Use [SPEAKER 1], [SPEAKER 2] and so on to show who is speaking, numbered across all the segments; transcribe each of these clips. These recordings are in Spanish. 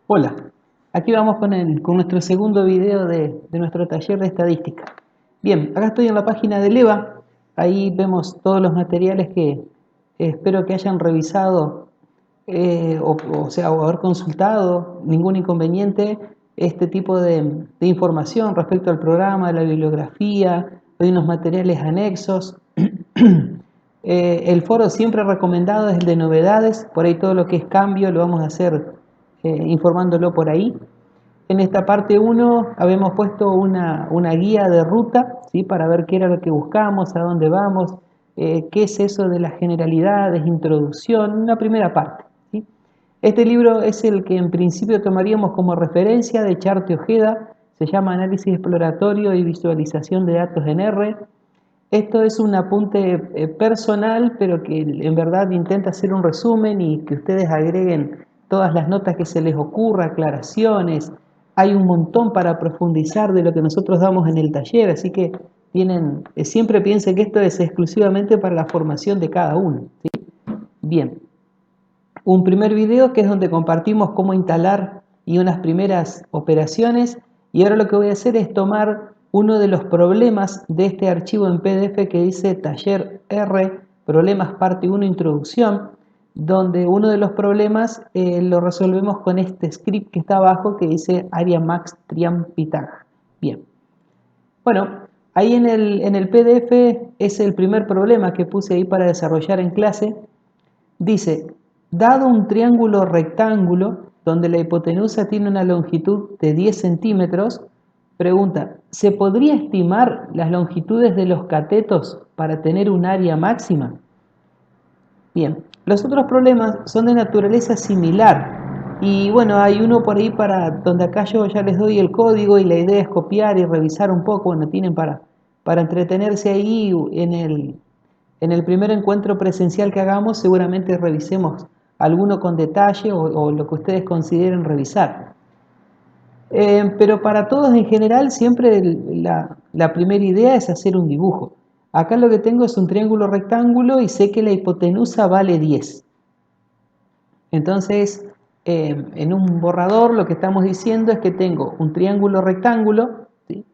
[SPEAKER 1] Hola, aquí vamos con nuestro segundo video de nuestro taller de estadística. Bien, acá estoy en la página del EVA, ahí vemos todos los materiales que espero que hayan revisado o haber consultado, ningún inconveniente, este tipo de información respecto al programa, la bibliografía, hay unos materiales anexos. El foro siempre recomendado es el de novedades, por ahí todo lo que es cambio lo vamos a hacer informándolo por ahí. En esta parte 1 habíamos puesto una guía de ruta, ¿sí? Para ver qué era lo que buscamos, a dónde vamos, qué es eso de las generalidades, introducción, una primera parte, ¿sí? Este libro es el que en principio tomaríamos como referencia de Charte Ojeda, se llama Análisis Exploratorio y Visualización de Datos en R. Esto es un apunte personal, pero que en verdad intenta hacer un resumen y que ustedes agreguen todas las notas que se les ocurra, aclaraciones. Hay un montón para profundizar de lo que nosotros damos en el taller, así que siempre piensen que esto es exclusivamente para la formación de cada uno, ¿sí? Bien, un primer video que es donde compartimos cómo instalar y unas primeras operaciones, y ahora lo que voy a hacer es tomar uno de los problemas de este archivo en PDF que dice taller R, problemas parte 1 introducción, donde uno de los problemas lo resolvemos con este script que está abajo que dice area max triam pitag. Bien, bueno, ahí en el PDF es el primer problema que puse ahí para desarrollar en clase. Dice, dado un triángulo rectángulo donde la hipotenusa tiene una longitud de 10 centímetros, pregunta, ¿se podría estimar las longitudes de los catetos para tener un área máxima? Bien, los otros problemas son de naturaleza similar y bueno, hay uno por ahí para donde acá yo ya les doy el código y la idea es copiar y revisar un poco, bueno, tienen para entretenerse ahí en el primer encuentro presencial que hagamos, seguramente revisemos alguno con detalle o lo que ustedes consideren revisar. Pero para todos en general siempre la primera idea es hacer un dibujo. Acá lo que tengo es un triángulo rectángulo y sé que la hipotenusa vale 10. Entonces, en un borrador lo que estamos diciendo es que tengo un triángulo rectángulo, ¿sí?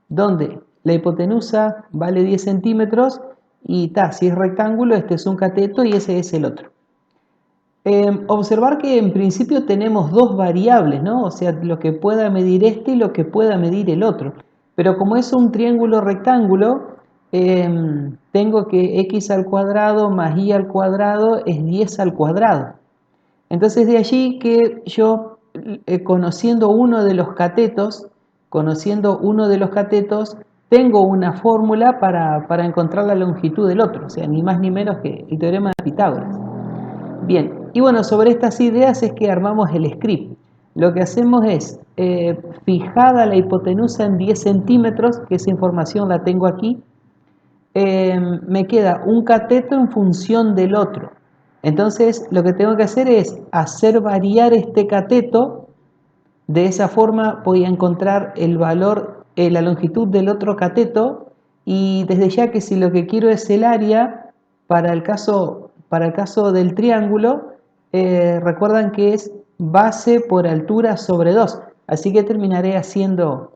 [SPEAKER 1] Donde la hipotenusa vale 10 centímetros y si es rectángulo, este es un cateto y ese es el otro. Observar que en principio tenemos dos variables, ¿no? O sea, lo que pueda medir este y lo que pueda medir el otro. Pero como es un triángulo rectángulo, tengo que x al cuadrado más y al cuadrado es 10 al cuadrado. Entonces de allí que yo, conociendo uno de los catetos, tengo una fórmula para encontrar la longitud del otro, o sea, ni más ni menos que el teorema de Pitágoras. Bien, y bueno, sobre estas ideas es que armamos el script. Lo que hacemos es, fijada la hipotenusa en 10 centímetros, que esa información la tengo aquí, me queda un cateto en función del otro. Entonces lo que tengo que hacer es hacer variar este cateto. De esa forma voy a encontrar el valor, la longitud del otro cateto, y desde ya que si lo que quiero es el área, para el caso del triángulo, recuerdan que es base por altura sobre 2. Así que terminaré haciendo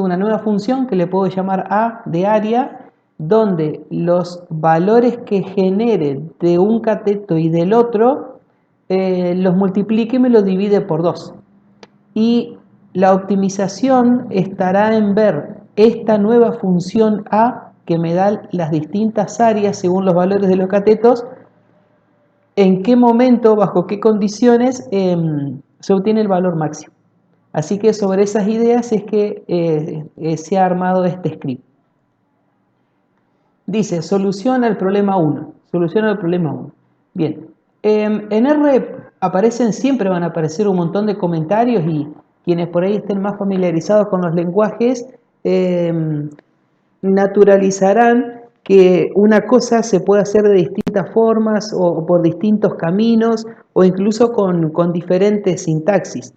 [SPEAKER 1] una nueva función que le puedo llamar A de área, donde los valores que genere de un cateto y del otro los multiplique y me los divide por 2. Y la optimización estará en ver esta nueva función A que me da las distintas áreas según los valores de los catetos, en qué momento, bajo qué condiciones se obtiene el valor máximo. Así que sobre esas ideas es que se ha armado este script. Dice, soluciona el problema 1. Soluciona el problema 1. Bien, en R siempre van a aparecer un montón de comentarios y quienes por ahí estén más familiarizados con los lenguajes naturalizarán que una cosa se puede hacer de distintas formas o por distintos caminos o incluso con diferentes sintaxis.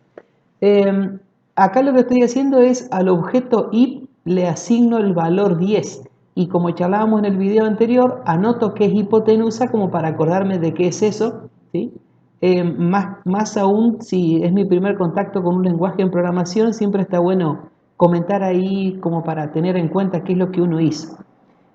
[SPEAKER 1] Acá lo que estoy haciendo es al objeto ip le asigno el valor 10 y como charlábamos en el video anterior, anoto que es hipotenusa como para acordarme de qué es eso, ¿sí? más aún si es mi primer contacto con un lenguaje en programación, siempre está bueno comentar ahí como para tener en cuenta qué es lo que uno hizo.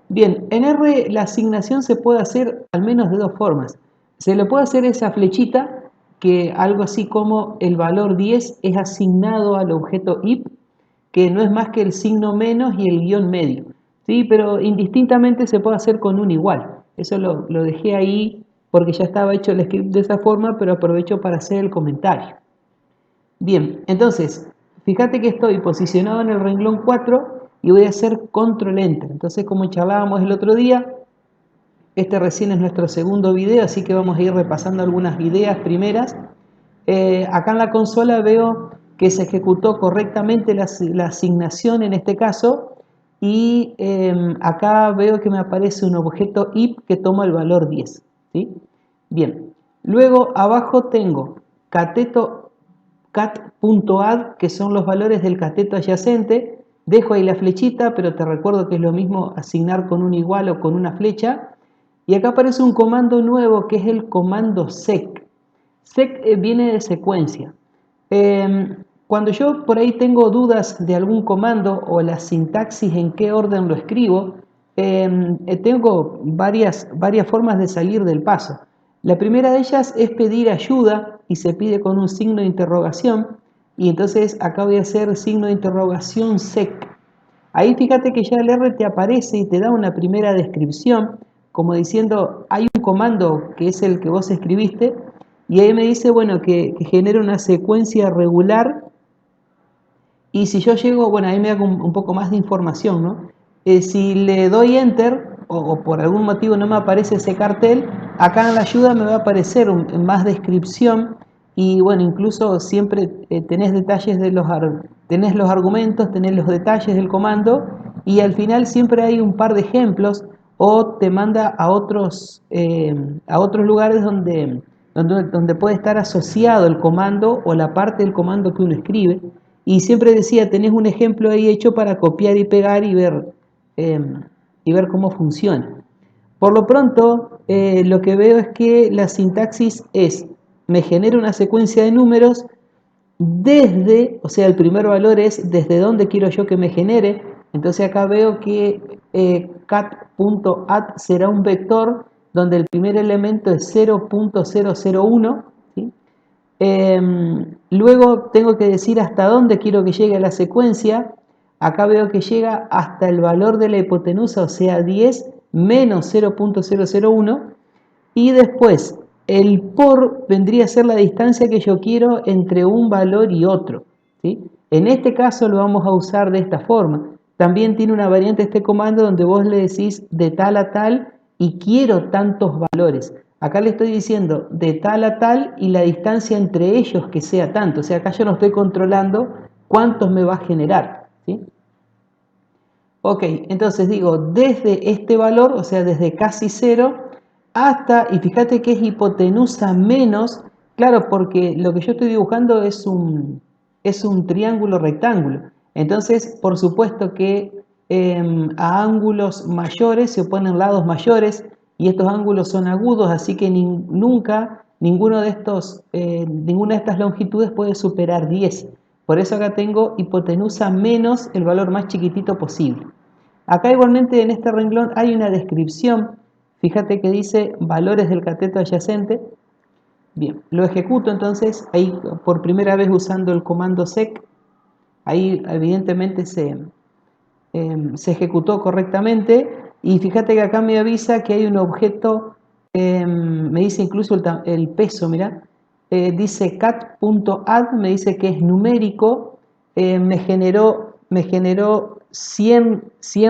[SPEAKER 1] Bien, en R la asignación se puede hacer al menos de dos formas. Se le puede hacer esa flechita, que algo así como el valor 10 es asignado al objeto if, que no es más que el signo menos y el guión medio. ¿Sí? Pero indistintamente se puede hacer con un igual. Eso lo dejé ahí porque ya estaba hecho el script de esa forma, pero aprovecho para hacer el comentario. Bien, entonces, fíjate que estoy posicionado en el renglón 4 y voy a hacer control enter. Entonces, como charlábamos el otro día, este recién es nuestro segundo video, así que vamos a ir repasando algunas ideas primeras. Acá en la consola veo que se ejecutó correctamente la asignación en este caso, y acá veo que me aparece un objeto if que toma el valor 10. ¿Sí? Bien, luego abajo tengo cateto cat.add, que son los valores del cateto adyacente. Dejo ahí la flechita, pero te recuerdo que es lo mismo asignar con un igual o con una flecha. Y acá aparece un comando nuevo que es el comando sec. Sec viene de secuencia. Cuando yo por ahí tengo dudas de algún comando o la sintaxis en qué orden lo escribo, tengo varias formas de salir del paso. La primera de ellas es pedir ayuda y se pide con un signo de interrogación, y entonces acá voy a hacer signo de interrogación sec. Ahí fíjate que ya el R te aparece y te da una primera descripción, como diciendo, hay un comando que es el que vos escribiste, y ahí me dice, bueno, que genera una secuencia regular, y si yo llego, bueno, ahí me hago un poco más de información, ¿no? Si le doy enter, o por algún motivo no me aparece ese cartel, acá en la ayuda me va a aparecer más descripción, y bueno, incluso siempre tenés detalles de tenés los argumentos, tenés los detalles del comando, y al final siempre hay un par de ejemplos, o te manda a otros lugares donde puede estar asociado el comando o la parte del comando que uno escribe. Y siempre decía, tenés un ejemplo ahí hecho para copiar y pegar eh, y ver cómo funciona. Por lo pronto, lo que veo es que la sintaxis me genera una secuencia de números desde, o sea, el primer valor es desde dónde quiero yo que me genere. Entonces acá veo que cat.add será un vector donde el primer elemento es 0.001, ¿sí? Luego tengo que decir hasta dónde quiero que llegue la secuencia. Acá veo que llega hasta el valor de la hipotenusa, o sea 10 menos 0.001, y después el por vendría a ser la distancia que yo quiero entre un valor y otro, ¿sí? En este caso lo vamos a usar de esta forma. También tiene una variante este comando donde vos le decís de tal a tal y quiero tantos valores. Acá le estoy diciendo de tal a tal y la distancia entre ellos que sea tanto. O sea, acá yo no estoy controlando cuántos me va a generar, ¿sí? Ok, entonces digo, desde este valor, o sea, desde casi 0 hasta, y fíjate que es hipotenusa menos, claro, porque lo que yo estoy dibujando es un triángulo rectángulo. Entonces, por supuesto que a ángulos mayores se oponen lados mayores, y estos ángulos son agudos, así que nunca ninguna de estas longitudes puede superar 10. Por eso acá tengo hipotenusa menos el valor más chiquitito posible. Acá igualmente en este renglón hay una descripción. Fíjate que dice valores del cateto adyacente. Bien, lo ejecuto entonces ahí por primera vez usando el comando sec. Ahí evidentemente se ejecutó correctamente, y fíjate que acá me avisa que hay un objeto, me dice incluso el peso, mira, dice cat.add, me dice que es numérico, me generó 100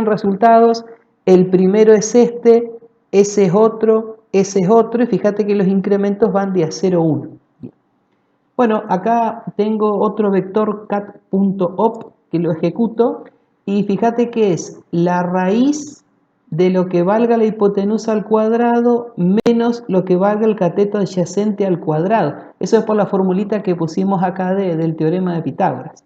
[SPEAKER 1] resultados, el primero es este, ese es otro, y fíjate que los incrementos van de a 0 a 1. Bueno, acá tengo otro vector cat.op que lo ejecuto, y fíjate que es la raíz de lo que valga la hipotenusa al cuadrado menos lo que valga el cateto adyacente al cuadrado. Eso es por la formulita que pusimos acá del teorema de Pitágoras.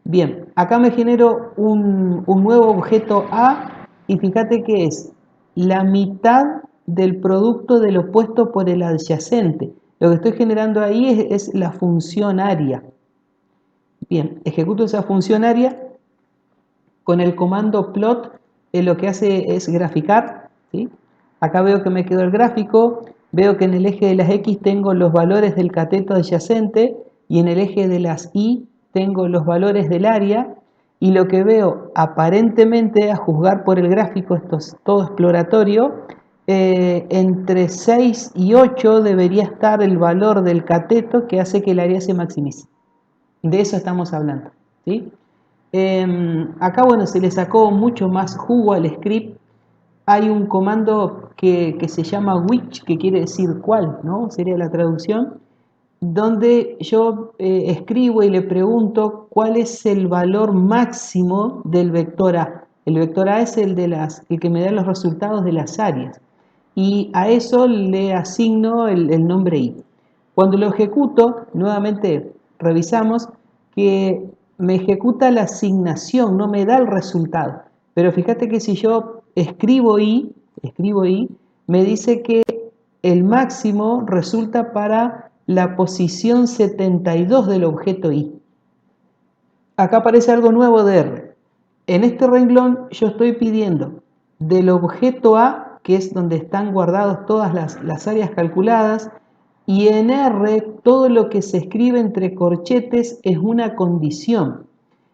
[SPEAKER 1] Bien, acá me genero un nuevo objeto A, y fíjate que es la mitad del producto del opuesto por el adyacente. Lo que estoy generando ahí es la función área. Bien, ejecuto esa función área con el comando plot. Lo que hace es graficar, ¿sí? Acá veo que me quedó el gráfico, veo que en el eje de las X tengo los valores del cateto adyacente y en el eje de las Y tengo los valores del área, y lo que veo aparentemente, a juzgar por el gráfico, esto es todo exploratorio, entre 6 y 8 debería estar el valor del cateto que hace que el área se maximice. De eso estamos hablando, ¿sí? Acá, bueno, se le sacó mucho más jugo al script. Hay un comando que se llama which, que quiere decir cuál, ¿no? Sería la traducción, donde yo escribo y le pregunto cuál es el valor máximo del vector A. El vector A es el que me da los resultados de las áreas, y a eso le asigno el nombre I. Cuando lo ejecuto, nuevamente revisamos que me ejecuta la asignación, no me da el resultado. Pero fíjate que si yo escribo I, me dice que el máximo resulta para la posición 72 del objeto I. Acá aparece algo nuevo de R. En este renglón yo estoy pidiendo del objeto A, que es donde están guardadas todas las áreas calculadas, y en R todo lo que se escribe entre corchetes es una condición.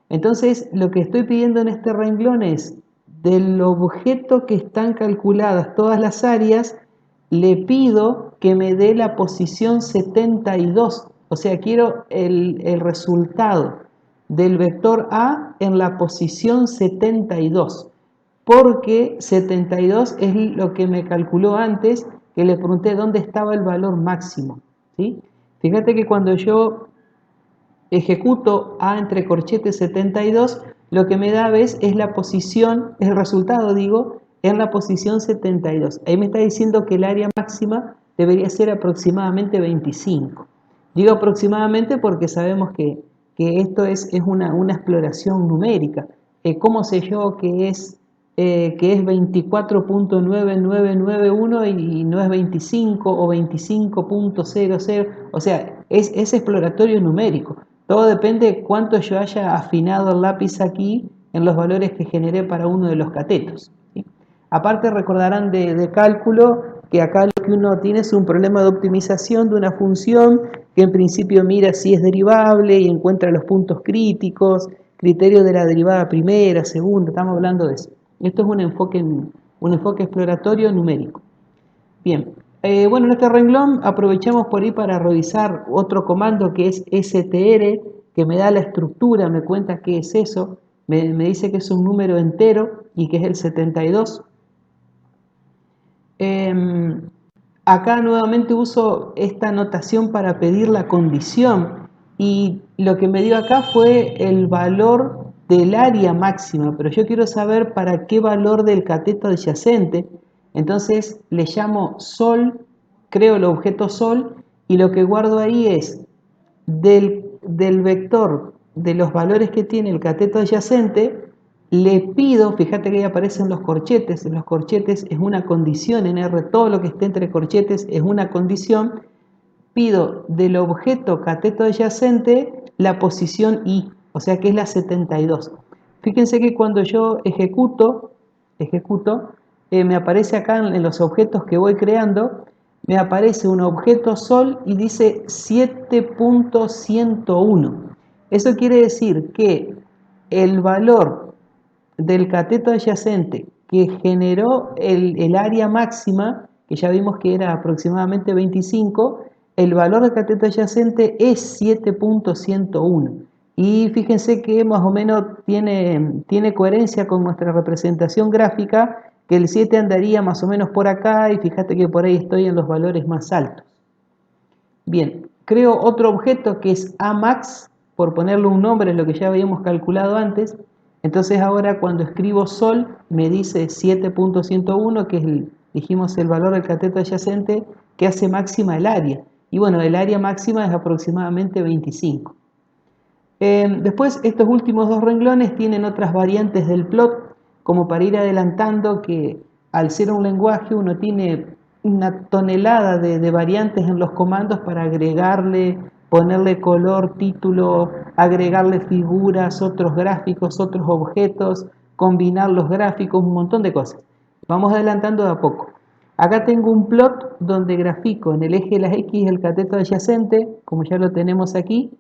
[SPEAKER 1] Entonces lo que estoy pidiendo en este renglón es del objeto que están calculadas todas las áreas, le pido que me dé la posición 72. O sea, quiero el resultado del vector A en la posición 72, porque 72 es lo que me calculó antes, que le pregunté dónde estaba el valor máximo, ¿sí? Fíjate que cuando yo ejecuto A entre corchetes 72, lo que me da, ¿ves?, es la posición, es el resultado, digo, en la posición 72. Ahí me está diciendo que el área máxima debería ser aproximadamente 25. Digo aproximadamente porque sabemos que esto es una exploración numérica. ¿Cómo sé yo que es 24.9991 y no es 25 o 25.00? O sea, es exploratorio numérico. Todo depende de cuánto yo haya afinado el lápiz aquí en los valores que generé para uno de los catetos, ¿sí? Aparte, recordarán de cálculo que acá lo que uno tiene es un problema de optimización de una función que en principio mira si es derivable y encuentra los puntos críticos, criterio de la derivada primera, segunda, estamos hablando de eso. Esto es un enfoque exploratorio numérico. Bien, bueno, en este renglón aprovechamos por ahí para revisar otro comando que es str, que me da la estructura, me cuenta qué es eso, me dice que es un número entero y que es el 72. Acá nuevamente uso esta notación para pedir la condición, y lo que me dio acá fue el valor del área máxima, pero yo quiero saber para qué valor del cateto adyacente. Entonces le llamo sol, creo el objeto sol, y lo que guardo ahí es del vector de los valores que tiene el cateto adyacente. Le pido, fíjate que ahí aparecen los corchetes es una condición en R, todo lo que esté entre corchetes es una condición. Pido del objeto cateto adyacente la posición I, o sea que es la 72. Fíjense que cuando yo ejecuto, me aparece acá en los objetos que voy creando, me aparece un objeto sol y dice 7.101. Eso quiere decir que el valor del cateto adyacente que generó el área máxima, que ya vimos que era aproximadamente 25, el valor del cateto adyacente es 7.101. Y fíjense que más o menos tiene coherencia con nuestra representación gráfica, que el 7 andaría más o menos por acá, y fíjate que por ahí estoy en los valores más altos. Bien, creo otro objeto que es Amax, por ponerle un nombre, es lo que ya habíamos calculado antes. Entonces ahora cuando escribo sol me dice 7.101, que es dijimos el valor del cateto adyacente que hace máxima el área. Y bueno, el área máxima es aproximadamente 25. Después estos últimos dos renglones tienen otras variantes del plot, como para ir adelantando que al ser un lenguaje uno tiene una tonelada de variantes en los comandos para agregarle, ponerle color, título, agregarle figuras, otros gráficos, otros objetos, combinar los gráficos, un montón de cosas. Vamos adelantando de a poco. Acá tengo un plot donde grafico en el eje de las X el cateto adyacente, como ya lo tenemos aquí.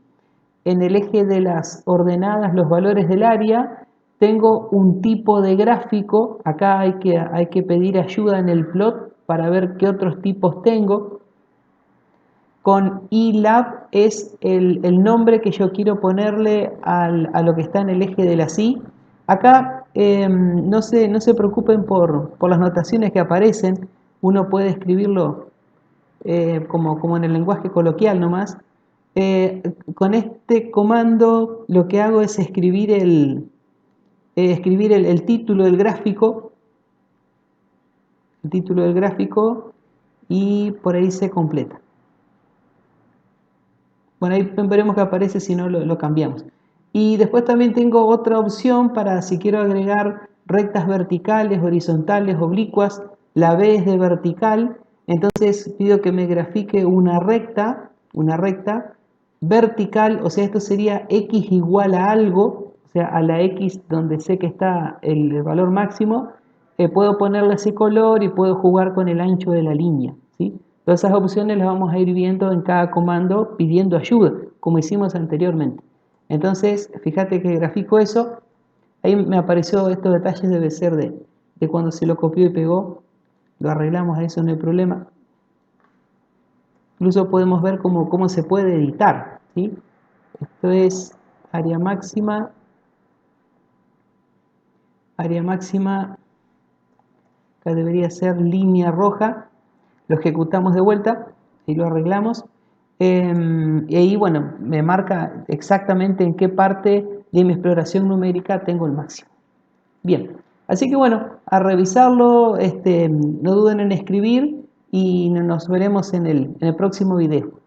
[SPEAKER 1] En el eje de las ordenadas, los valores del área, tengo un tipo de gráfico. Acá hay que pedir ayuda en el plot para ver qué otros tipos tengo. Con ilab es el nombre que yo quiero ponerle a lo que está en el eje de la Y. Acá no se preocupen por las notaciones que aparecen. Uno puede escribirlo como en el lenguaje coloquial nomás. Con este comando lo que hago es escribir el título del gráfico, y por ahí se completa. Bueno, ahí veremos que aparece, si no lo cambiamos. Y después también tengo otra opción para si quiero agregar rectas verticales, horizontales, oblicuas. La B es de vertical, entonces pido que me grafique una recta vertical, o sea, esto sería X igual a algo, o sea, a la X donde sé que está el valor máximo. Puedo ponerle ese color y puedo jugar con el ancho de la línea, ¿sí? Todas esas opciones las vamos a ir viendo en cada comando pidiendo ayuda, como hicimos anteriormente. Entonces, fíjate que grafico eso. Ahí me apareció estos detalles, debe ser de cuando se lo copió y pegó. Lo arreglamos, a eso no hay problema. Incluso podemos ver cómo se puede editar, ¿sí? Esto es área máxima, acá debería ser línea roja. Lo ejecutamos de vuelta y lo arreglamos. Y ahí, bueno, me marca exactamente en qué parte de mi exploración numérica tengo el máximo. Bien, así que bueno, a revisarlo, no duden en escribir y nos veremos en el próximo video.